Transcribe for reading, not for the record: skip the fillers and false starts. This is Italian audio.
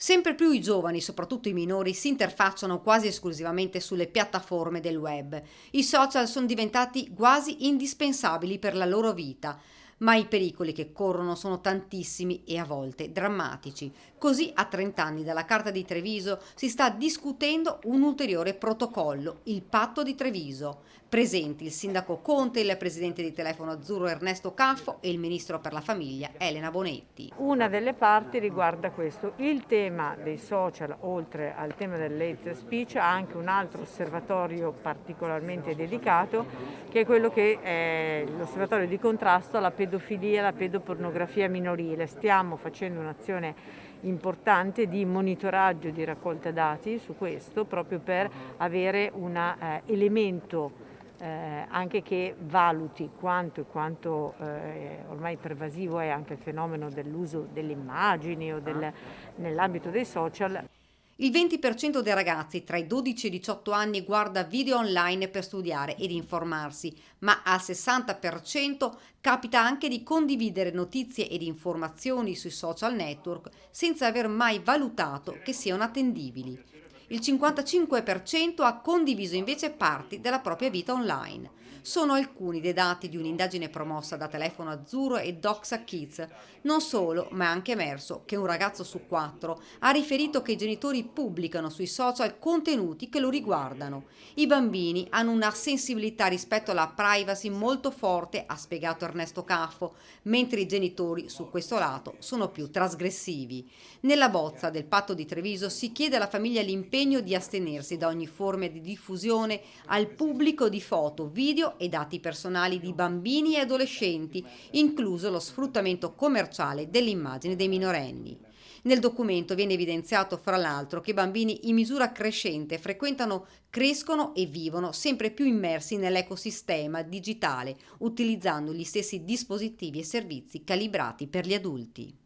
Sempre più i giovani, soprattutto i minori, si interfacciano quasi esclusivamente sulle piattaforme del web. I social sono diventati quasi indispensabili per la loro vita, ma i pericoli che corrono sono tantissimi e a volte drammatici. Così a 30 anni dalla Carta di Treviso si sta discutendo un ulteriore protocollo, il Patto di Treviso. Presenti il sindaco Conte, il presidente di Telefono Azzurro Ernesto Caffo e il ministro per la famiglia Elena Bonetti. Una delle parti riguarda questo. Il tema dei social, oltre al tema dell'hate speech, ha anche un altro osservatorio particolarmente dedicato, che è quello che è l'osservatorio di contrasto alla pedofilia e alla pedopornografia minorile. Stiamo facendo un'azione importante di monitoraggio e di raccolta dati su questo, proprio per avere un elemento anche che valuti quanto e quanto ormai pervasivo è anche il fenomeno dell'uso delle immagini o nell'ambito dei social. Il 20% dei ragazzi tra i 12 e i 18 anni guarda video online per studiare ed informarsi, ma al 60% capita anche di condividere notizie ed informazioni sui social network senza aver mai valutato che siano attendibili. Il 55% ha condiviso invece parti della propria vita online. Sono alcuni dei dati di un'indagine promossa da Telefono Azzurro e Doxa Kids. Non solo, ma è anche emerso che un ragazzo su 4 ha riferito che i genitori pubblicano sui social contenuti che lo riguardano. I bambini hanno una sensibilità rispetto alla privacy molto forte, ha spiegato Ernesto Caffo, mentre i genitori su questo lato sono più trasgressivi. Nella bozza del Patto di Treviso si chiede alla famiglia l'impegno di astenersi da ogni forma di diffusione al pubblico di foto, video e dati personali di bambini e adolescenti, incluso lo sfruttamento commerciale delle immagini dei minorenni. Nel documento viene evidenziato, fra l'altro, che i bambini in misura crescente crescono e vivono sempre più immersi nell'ecosistema digitale, utilizzando gli stessi dispositivi e servizi calibrati per gli adulti.